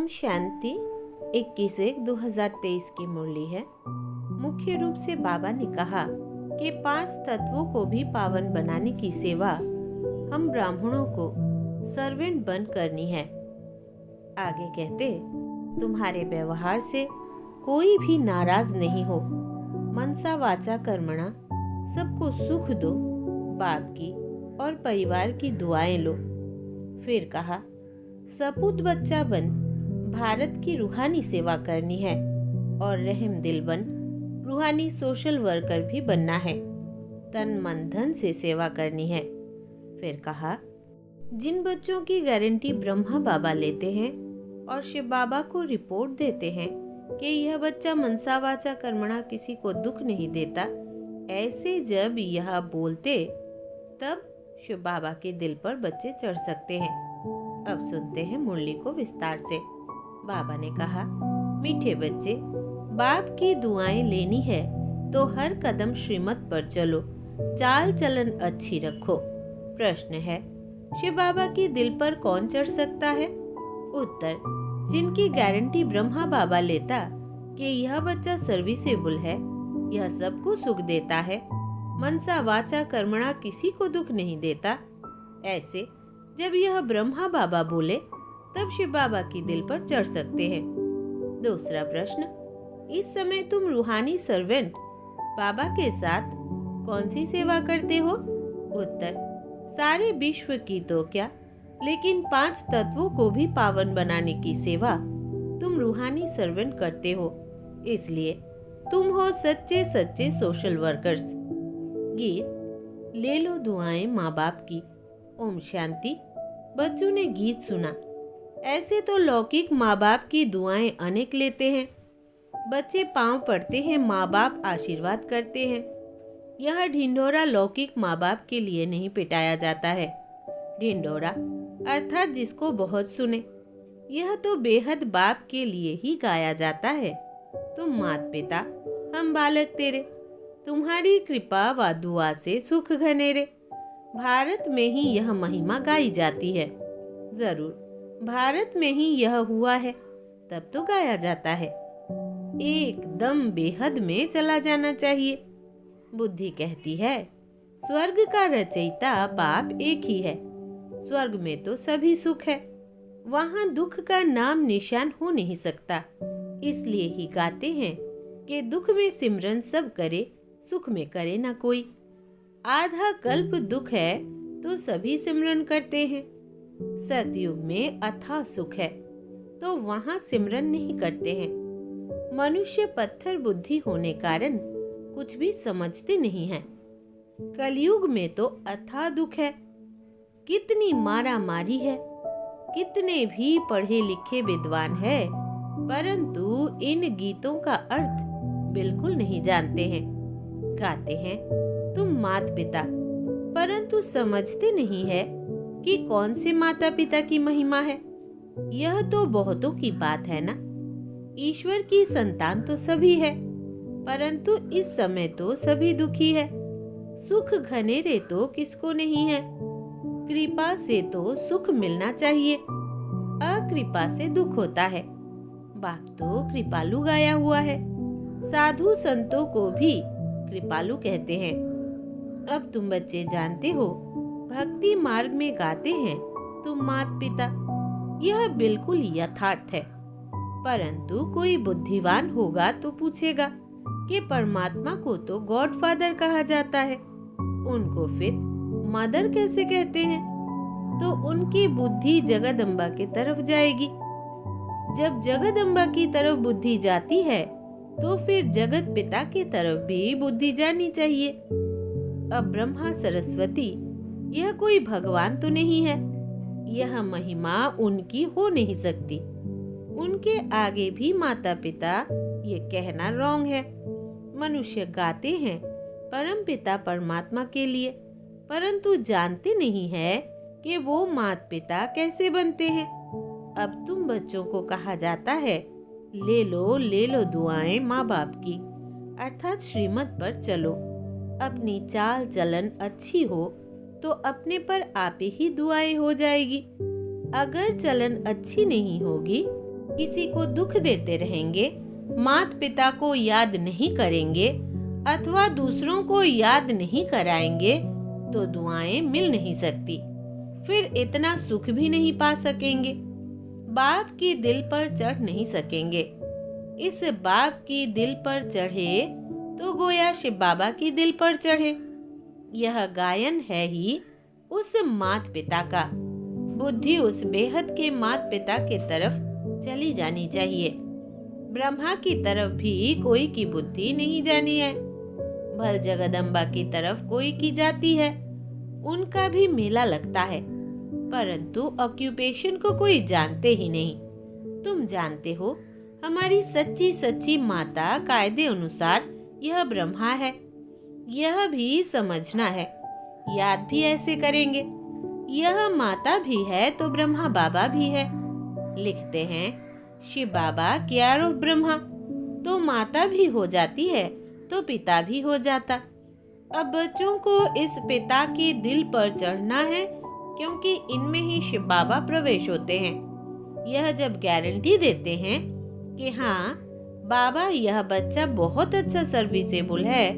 ओम शांति 21/1/2023 की मुरली है। मुख्य रूप से बाबा ने कहा कि 5 तत्वों को भी पावन बनाने की सेवा हम ब्राह्मणों को सर्वेंट बन करनी है। आगे कहते, तुम्हारे व्यवहार से कोई भी नाराज नहीं हो। मनसा वाचा कर्मणा सबको सुख दो, बाप की और परिवार की दुआएं लो। फिर कहा, सपूत बच्चा बन भारत की रूहानी सेवा करनी है और रहम दिल बन रूहानी सोशल वर्कर भी बनना है। तन मन धन से सेवा करनी है। फिर कहा, जिन बच्चों की गारंटी ब्रह्मा बाबा लेते हैं और शिव बाबा को रिपोर्ट देते हैं कि यह बच्चा मनसा वाचा कर्मणा किसी को दुख नहीं देता, ऐसे जब यह बोलते तब शिव बाबा के दिल पर बच्चे चढ़ सकते हैं। अब सुनते हैं मुरली को विस्तार से। बाबा ने कहा, मीठे बच्चे, बाप की दुआएं लेनी है तो हर कदम श्रीमत पर चलो, चाल चलन अच्छी रखो। प्रश्न है, शिव बाबा की दिल पर कौन चढ़ सकता है? उत्तर, जिनकी गारंटी ब्रह्मा बाबा लेता कि यह बच्चा सर्विसेबल है, यह सबको सुख देता है, मनसा वाचा कर्मणा किसी को दुख नहीं देता। ऐसे जब यह ब्रह्मा बाबा बोले तब शिव बाबा की दिल पर चढ़ सकते हैं। दूसरा प्रश्न, इस समय तुम रूहानी सर्वेंट बाबा के साथ कौन सी सेवा करते हो? उत्तर, सारे विश्व की तो क्या, लेकिन 5 तत्वों को भी पावन बनाने की सेवा तुम रूहानी सर्वेंट करते हो। इसलिए तुम हो सच्चे सच्चे सोशल वर्कर्स। गीत ले लो दुआएं माँ बाप की। ओम शांति। बच्चों ने गीत सुना। ऐसे तो लौकिक माँ बाप की दुआएं अनेक लेते हैं। बच्चे पांव पड़ते हैं, माँ बाप आशीर्वाद करते हैं। यह ढिंढोरा लौकिक माँ बाप के लिए नहीं पिटाया जाता है। ढिंढोरा अर्थात जिसको बहुत सुने, यह तो बेहद बाप के लिए ही गाया जाता है। तुम मात पिता, हम बालक तेरे, तुम्हारी कृपा व दुआ से सुख घनेरे। भारत में ही यह महिमा गाई जाती है। जरूर भारत में ही यह हुआ है, तब तो गाया जाता है। एकदम बेहद में चला जाना चाहिए। बुद्धि कहती है, स्वर्ग का रचयिता बाप एक ही है। स्वर्ग में तो सभी सुख है, वहाँ दुख का नाम निशान हो नहीं सकता। इसलिए ही गाते हैं कि दुख में सिमरन सब करे, सुख में करे ना कोई। आधा कल्प दुख है तो सभी सिमरन करते हैं। सतयुग में अथाह सुख है तो वहाँ सिमरन नहीं करते हैं। मनुष्य पत्थर बुद्धि होने कारण कुछ भी समझते नहीं हैं। कलयुग में तो अथाह दुख है, कितनी मारा मारी है, कितने भी पढ़े लिखे विद्वान है, परंतु इन गीतों का अर्थ बिल्कुल नहीं जानते हैं। गाते हैं, तुम माता पिता, परंतु समझते नहीं है कि कौन से माता पिता की महिमा है। यह तो बहुतों की बात है ना। ईश्वर की संतान तो सभी है, परंतु इस समय तो सभी दुखी है। सुख घनेरे तो किसको नहीं है। कृपा से तो सुख मिलना चाहिए, अकृपा से दुख होता है। बाप तो कृपालु गाया हुआ है, साधु संतों को भी कृपालु कहते हैं। अब तुम बच्चे जानते हो, भक्ति मार्ग में गाते हैं तुम मात पिता, यह बिल्कुल यथार्थ है। परंतु कोई बुद्धिवान होगा तो पूछेगा कि परमात्मा को तो गॉडफादर कहा जाता है, उनको फिर मदर कैसे कहते हैं? तो उनकी बुद्धि जगदम्बा की तरफ जाएगी। जब जगदम्बा की तरफ बुद्धि जाती है तो फिर जगत पिता की तरफ भी बुद्धि जानी चाहिए। अब ब्रह्मा सरस्वती यह कोई भगवान तो नहीं है, यह महिमा उनकी हो नहीं सकती। उनके आगे भी माता पिता ये कहना रॉन्ग है। मनुष्य गाते हैं परम पिता परमात्मा के लिए, परंतु जानते नहीं है कि वो माता पिता कैसे बनते हैं। अब तुम बच्चों को कहा जाता है, ले लो दुआएं माँ बाप की, अर्थात श्रीमत पर चलो। अपनी चाल चलन अच्छी हो तो अपने पर आप ही दुआएं हो जाएगी। अगर चलन अच्छी नहीं होगी किसी को दुख देते रहेंगे, माता पिता को याद नहीं करेंगे अथवा दूसरों को याद नहीं कराएंगे तो दुआएं मिल नहीं सकती, फिर इतना सुख भी नहीं पा सकेंगे, बाप की दिल पर चढ़ नहीं सकेंगे। इस बाप की दिल पर चढ़े तो गोया शिव बाबा की दिल पर चढ़े। यह गायन है ही उस मात पिता का। बुद्धि उस बेहद के मात पिता के तरफ चली जानी चाहिए। ब्रह्मा की तरफ भी कोई की बुद्धि नहीं जानी है, भल जगदम्बा की तरफ कोई की जाती है, उनका भी मेला लगता है, परंतु ऑक्यूपेशन को कोई जानते ही नहीं। तुम जानते हो, हमारी सच्ची सच्ची माता कायदे अनुसार यह ब्रह्मा है, यह भी समझना है, याद भी ऐसे करेंगे। यह माता भी है तो ब्रह्मा बाबा भी है। लिखते हैं शिव बाबा केयर ऑफ ब्रह्मा, तो माता भी हो जाती है तो पिता भी हो जाता। अब बच्चों को इस पिता के दिल पर चढ़ना है, क्योंकि इनमें ही शिव बाबा प्रवेश होते हैं। यह जब गारंटी देते हैं कि हाँ बाबा, यह बच्चा बहुत अच्छा सर्विसेबल है,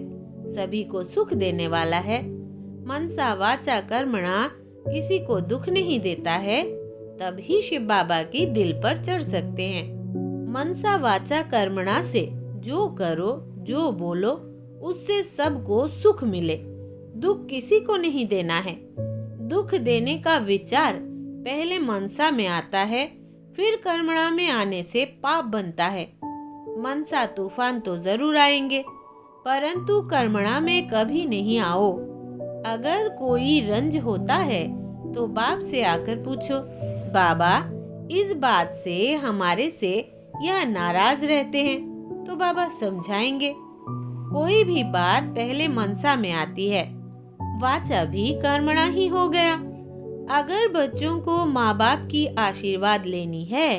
सभी को सुख देने वाला है, मनसा वाचा कर्मणा किसी को दुख नहीं देता है, तभी शिव बाबा की दिल पर चढ़ सकते हैं। मनसा वाचा कर्मणा से जो करो जो बोलो उससे सबको सुख मिले, दुख किसी को नहीं देना है। दुख देने का विचार पहले मनसा में आता है, फिर कर्मणा में आने से पाप बनता है। मनसा तूफान तो जरूर आएंगे, परंतु कर्मणा में कभी नहीं आओ। अगर कोई रंज होता है तो बाप से आकर पूछो, बाबा इस बात से हमारे से यह नाराज रहते हैं, तो बाबा समझाएंगे। कोई भी बात पहले मनसा में आती है, वाचा भी कर्मणा ही हो गया। अगर बच्चों को माँ बाप की आशीर्वाद लेनी है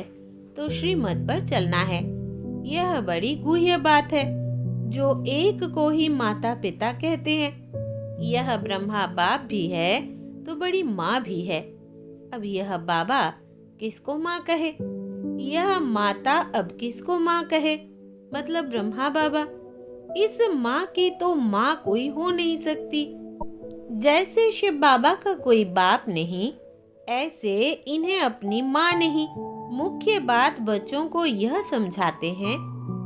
तो श्रीमत पर चलना है। यह बड़ी गुह्य बात है, जो एक को ही माता पिता कहते हैं। यह ब्रह्मा बाप भी है तो बड़ी माँ भी है। अब यह बाबा किसको माँ कहे, यह माता अब किसको माँ कहे, मतलब ब्रह्मा बाबा। इस माँ की तो माँ कोई हो नहीं सकती। जैसे शिव बाबा का कोई बाप नहीं, ऐसे इन्हें अपनी माँ नहीं। मुख्य बात बच्चों को यह समझाते हैं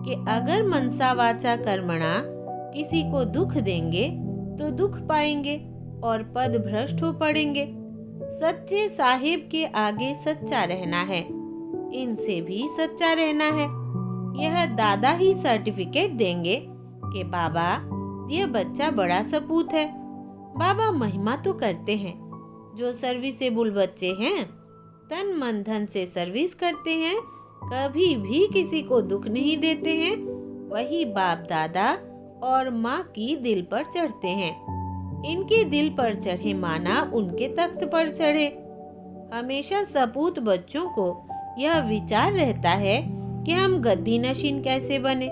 कि अगर मनसा वाचा कर्मणा किसी को दुख देंगे तो दुख पाएंगे और पद भ्रष्ट हो पड़ेंगे। सच्चे साहिब के आगे सच्चा रहना है, इनसे भी सच्चा रहना है। यह दादा ही सर्टिफिकेट देंगे कि बाबा यह बच्चा बड़ा सपूत है। बाबा महिमा तो करते हैं। जो सर्विसेबल बच्चे हैं, तन मन धन से सर्विस करते हैं, कभी भी किसी को दुख नहीं देते हैं, वही बाप दादा और माँ की दिल पर चढ़ते हैं। इनके दिल पर चढ़े माना उनके तख्त पर चढ़े। हमेशा सपूत बच्चों को यह विचार रहता है कि हम गद्दी नशीन कैसे बने,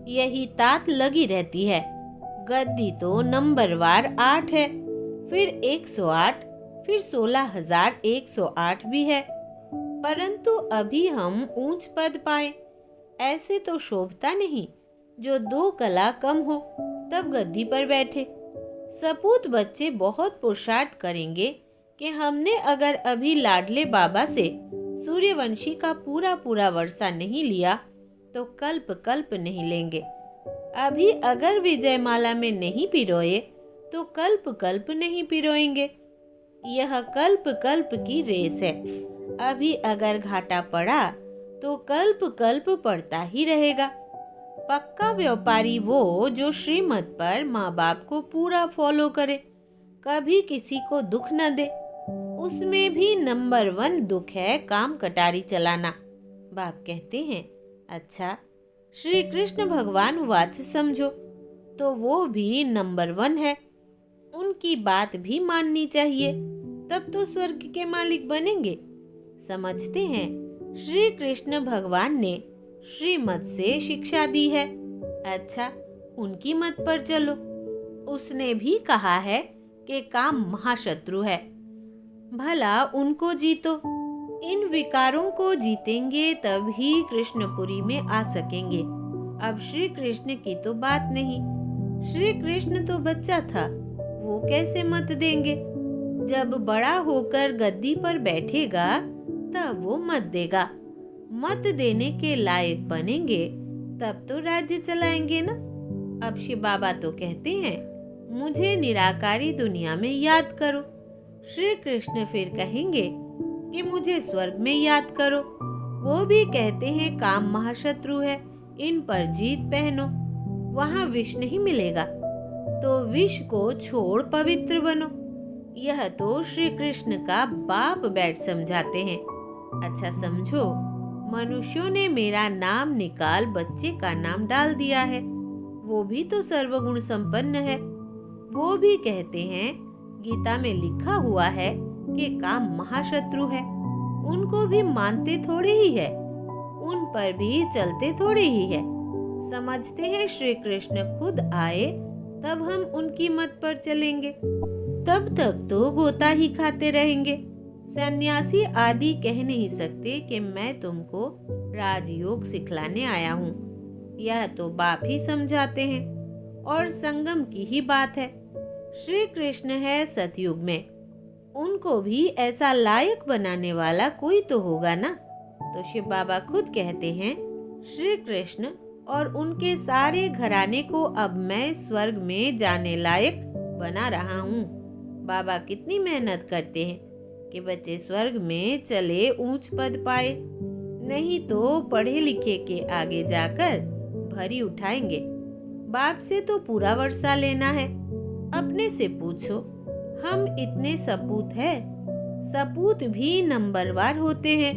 यही तात लगी रहती है। गद्दी तो नंबरवार 8 है, फिर 108, फिर 16,108 भी है, परंतु अभी हम ऊंच पद पाए, ऐसे तो शोभता नहीं। जो 2 कला कम हो तब गद्दी पर बैठे। सपूत बच्चे बहुत पुरुषार्थ करेंगे कि हमने अगर अभी लाडले बाबा से सूर्यवंशी का पूरा पूरा वर्षा नहीं लिया तो कल्प कल्प नहीं लेंगे। अभी अगर विजयमाला में नहीं पिरोए तो कल्प कल्प नहीं पिरोएंगे। यह कल्प कल्प की रेस है। अभी अगर घाटा पड़ा तो कल्प कल्प पड़ता ही रहेगा। पक्का व्यापारी वो जो श्रीमत पर माँ बाप को पूरा फॉलो करे, कभी किसी को दुख न दे। उसमें भी नंबर 1 दुख है काम कटारी चलाना। बाप कहते हैं, अच्छा श्री कृष्ण भगवान वाच समझो, तो वो भी नंबर 1 है। उनकी बात भी माननी चाहिए, तब तो स्वर्ग के मालिक बनेंगे। समझते हैं श्री कृष्ण भगवान ने श्रीमत से शिक्षा दी है। अच्छा, उनकी मत पर चलो। उसने भी कहा है कि काम महाशत्रु है, भला उनको जीतो। इन विकारों को जीतेंगे तभी कृष्णपुरी में आ सकेंगे। अब श्री कृष्ण की तो बात नहीं, श्री कृष्ण तो बच्चा था, वो कैसे मत देंगे? जब बड़ा होकर गद्दी पर बैठेगा तब वो मत देगा। मत देने के लायक बनेंगे तब तो राज्य चलाएंगे ना। अब शिव बाबा तो कहते हैं मुझे निराकारी दुनिया में याद करो। श्री कृष्ण फिर कहेंगे कि मुझे स्वर्ग में याद करो। वो भी कहते हैं काम महाशत्रु है, इन पर जीत पहनो, वहाँ विष नहीं मिलेगा, तो विष को छोड़ पवित्र बनो। यह तो श्री कृष्ण का बाप बैठ समझाते हैं। अच्छा समझो, मनुष्यों ने मेरा नाम निकाल बच्चे का नाम डाल दिया है, वो भी तो सर्वगुण संपन्न है। वो भी कहते हैं गीता में लिखा हुआ है कि काम महाशत्रु है, उनको भी मानते थोड़े ही है, उन पर भी चलते थोड़े ही है। समझते हैं श्री कृष्ण खुद आए तब हम उनकी मत पर चलेंगे, तब तक तो गोता ही खाते रहेंगे। सन्यासी आदि कह नहीं सकते कि मैं तुमको राजयोग सिखलाने आया हूँ, यह तो बाप ही समझाते हैं। और संगम की ही बात है, श्री कृष्ण है सतयुग में, उनको भी ऐसा लायक बनाने वाला कोई तो होगा ना। तो शिव बाबा खुद कहते हैं श्री कृष्ण और उनके सारे घराने को अब मैं स्वर्ग में जाने लायक बना रहा हूँ। बाबा कितनी मेहनत करते हैं कि बच्चे स्वर्ग में चले ऊंच पद पाए, नहीं तो पढ़े लिखे के आगे जाकर भरी उठाएंगे। बाप से तो पूरा वर्षा लेना है, अपने से पूछो, हम इतने सपूत हैं, सपूत भी नंबरवार होते हैं,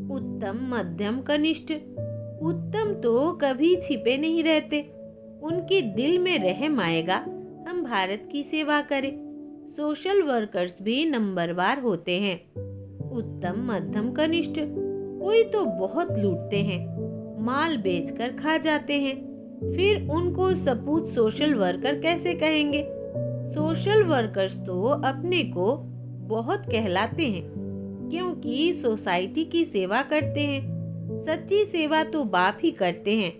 उत्तम मध्यम कनिष्ठ। उत्तम तो कभी छिपे नहीं रहते, उनके दिल में रहम आएगा हम भारत की सेवा करें। सोशल वर्कर्स भी नंबरवार होते हैं, उत्तम मध्यम कनिष्ठ। कोई तो बहुत लूटते हैं, माल बेचकर खा जाते हैं, फिर उनको सपूत सोशल वर्कर कैसे कहेंगे? सोशल वर्कर्स तो अपने को बहुत कहलाते हैं, क्योंकि सोसाइटी की सेवा करते हैं। सच्ची सेवा तो बाप ही करते हैं।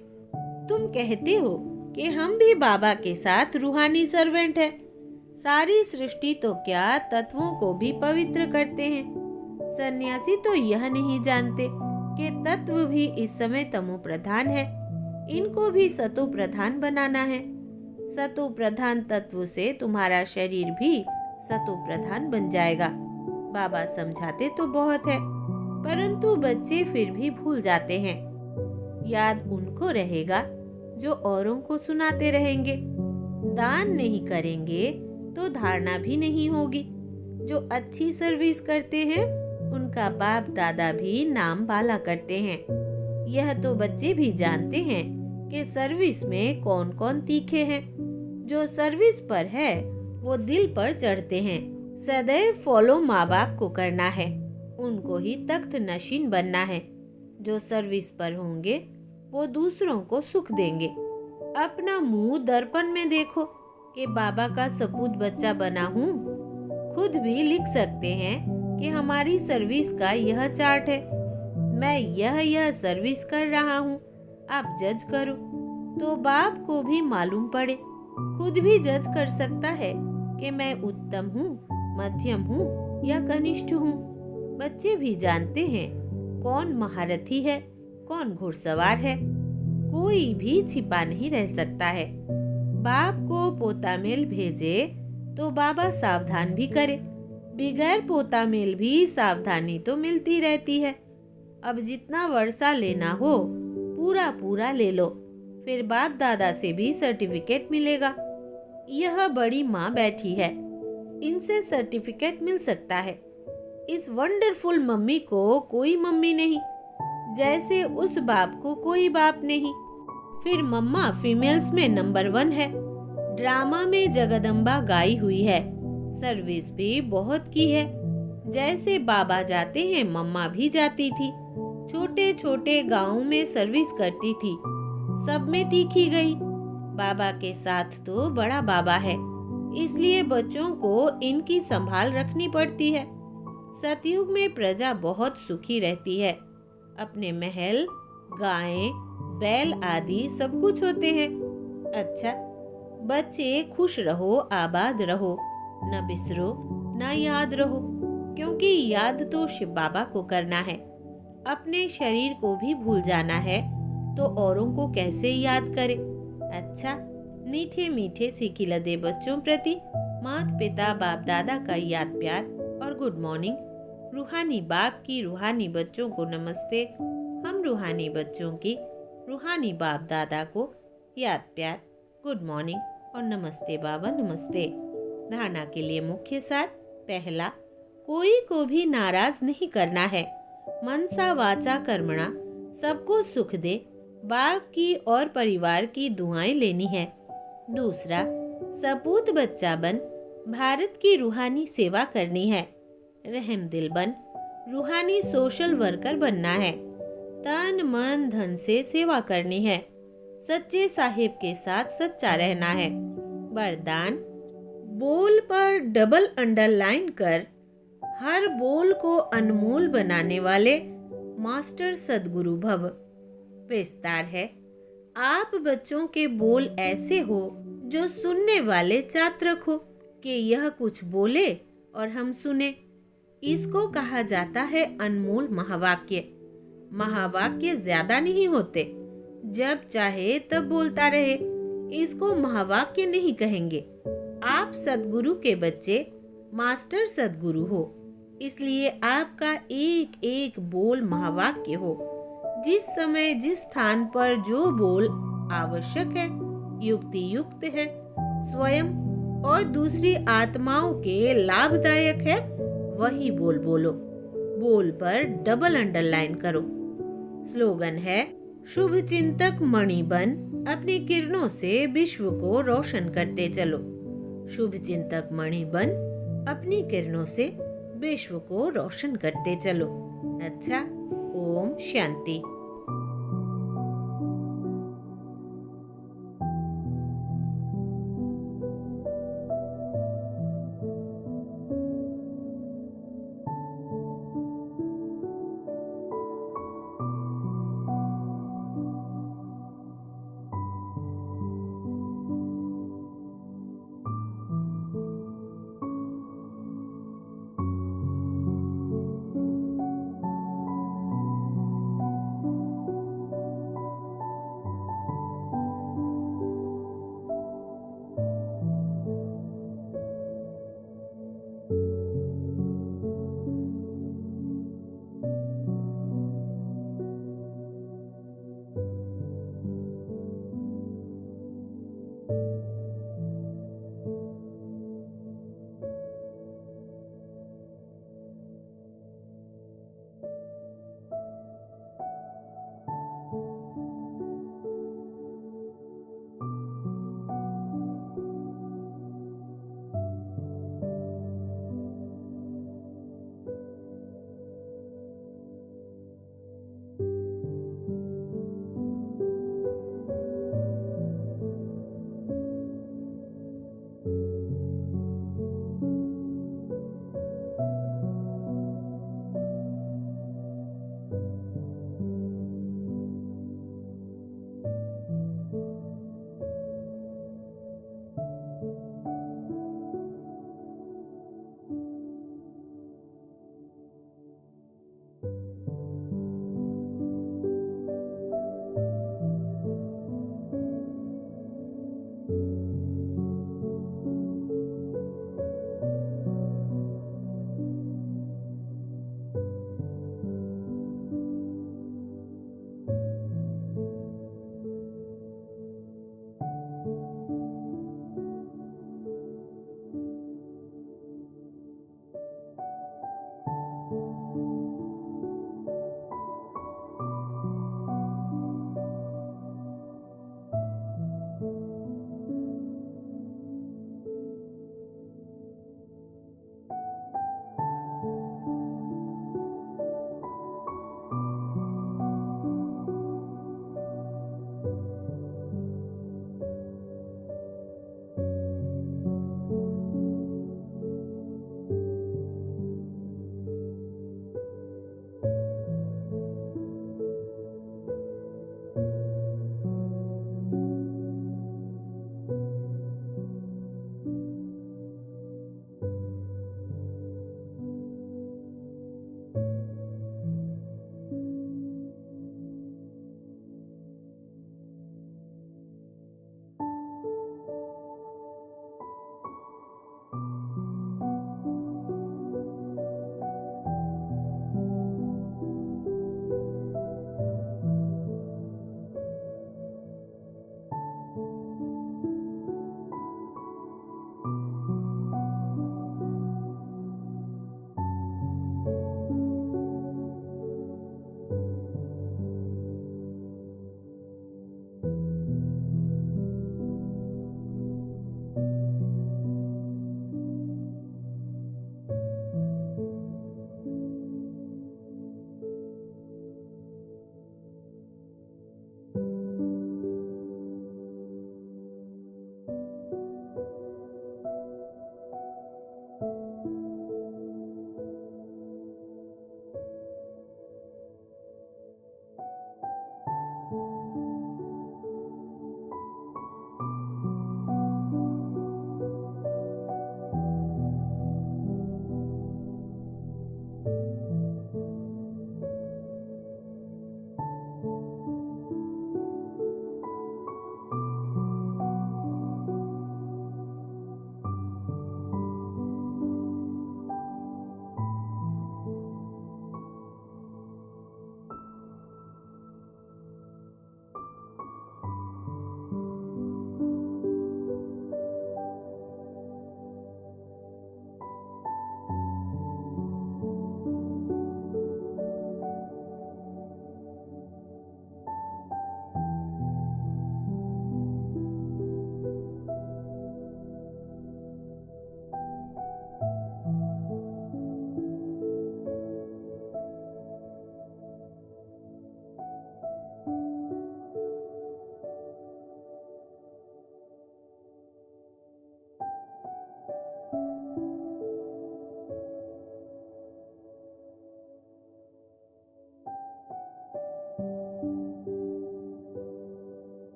तुम कहते हो कि हम भी बाबा के साथ रूहानी सर्वेंट हैं। सारी सृष्टि तो क्या तत्वों को भी पवित्र करते हैं। सन्यासी तो यह नहीं जानते कि तत्व भी इस समय तमो प्रधान है, इनको भी सतो प्रधान बनाना है। सतो प्रधान तत्व से तुम्हारा शरीर भी सतो प्रधान बन जाएगा। बाबा समझाते तो बहुत है, परंतु बच्चे फिर भी भूल जाते हैं। याद उनको रहेगा जो औरों को सुनाते रहेंगे। दान नहीं करेंगे तो धारणा भी नहीं होगी। जो अच्छी सर्विस करते हैं उनका बाप दादा भी नाम वाला करते हैं। यह तो बच्चे भी जानते हैं कि सर्विस में कौन कौन तीखे हैं। जो सर्विस पर है वो दिल पर चढ़ते हैं। सदैव फॉलो माँ बाप को करना है, उनको ही तख्त नशीन बनना है। जो सर्विस पर होंगे वो दूसरों को सुख देंगे। अपना मुंह दर्पण में देखो कि बाबा का सपूत बच्चा बना हूँ। खुद भी लिख सकते हैं कि हमारी सर्विस का यह चार्ट है, मैं यह सर्विस कर रहा हूँ, आप जज करो। तो बाप को भी मालूम पड़े, खुद भी जज कर सकता है कि मैं उत्तम हूँ, मध्यम हूँ या कनिष्ठ हूँ। बच्चे भी जानते हैं कौन महारथी है, कौन घुड़सवार है। कोई भी छिपा नहीं रह सकता है। बाप को पोता मेल भेजे तो बाबा सावधान भी करे, बिगैर पोता मेल भी सावधानी तो मिलती रहती है। अब जितना वर्षा लेना हो पूरा पूरा ले लो, फिर बाप दादा से भी सर्टिफिकेट मिलेगा। यह बड़ी माँ बैठी है, इनसे सर्टिफिकेट मिल सकता है। इस वंडरफुल मम्मी को कोई मम्मी नहीं, जैसे उस बाप को कोई बाप नहीं। फिर मम्मा फीमेल्स में नंबर 1 है। ड्रामा में जगदम्बा गाई हुई है, सर्विस भी बहुत की है। जैसे बाबा जाते हैं मम्मा भी जाती थी। छोटे छोटे गांव में सर्विस करती थी, सब में तीखी गई। बाबा के साथ तो बड़ा बाबा है, इसलिए बच्चों को इनकी संभाल रखनी पड़ती है। सतयुग में प्रजा बहुत सुखी रहती है। अपने महल, गायें, बैल आदि सब कुछ होते हैं। अच्छा, बच्चे खुश रहो, आबाद रहो, न बिसरो, न याद रहो, क्योंकि याद तो शिव बाबा को करना है। अपने शरीर को भी भूल जाना है तो औरों को कैसे याद करे। अच्छा, मीठे मीठे सिकिलदे बच्चों प्रति माता पिता बाप दादा का याद प्यार और गुड मॉर्निंग। रूहानी बाप की रूहानी बच्चों को नमस्ते। हम रूहानी बच्चों की रूहानी बाप दादा को याद प्यार, गुड मॉर्निंग और नमस्ते बाबा नमस्ते। धारणा के लिए मुख्य सार। पहला, कोई को भी नाराज नहीं करना है। मनसा वाचा कर्मणा सबको सुख दे, बाप की और परिवार की दुआएं लेनी है। दूसरा, सपूत बच्चा बन भारत की रूहानी सेवा करनी है। रहम दिल बन रूहानी सोशल वर्कर बनना है। तन मन धन से सेवा करनी है। सच्चे साहिब के साथ सच्चा रहना है। वरदान, बोल पर डबल अंडरलाइन कर हर बोल को अनमोल बनाने वाले मास्टर सदगुरु भव। विस्तार है, आप बच्चों के बोल ऐसे हो जो सुनने वाले चातरक हो कि यह कुछ बोले और हम सुने। इसको कहा जाता है अनमोल महावाक्य। महावाक्य ज्यादा नहीं होते, जब चाहे तब बोलता रहे, इसको महावाक्य नहीं कहेंगे। आप सदगुरु के बच्चे मास्टर सदगुरु हो, इसलिए आपका एक एक बोल महावाक्य हो। जिस समय जिस स्थान पर जो बोल आवश्यक है, युक्ति युक्त है, स्वयं और दूसरी आत्माओं के लाभदायक है, वही बोल बोलो। बोल पर डबल अंडरलाइन करो। स्लोगन है, शुभ चिंतक मणि बन अपनी किरणों से विश्व को रोशन करते चलो। शुभ चिंतक मणि बन अपनी किरणों से विश्व को रोशन करते चलो। अच्छा, ओम शांति।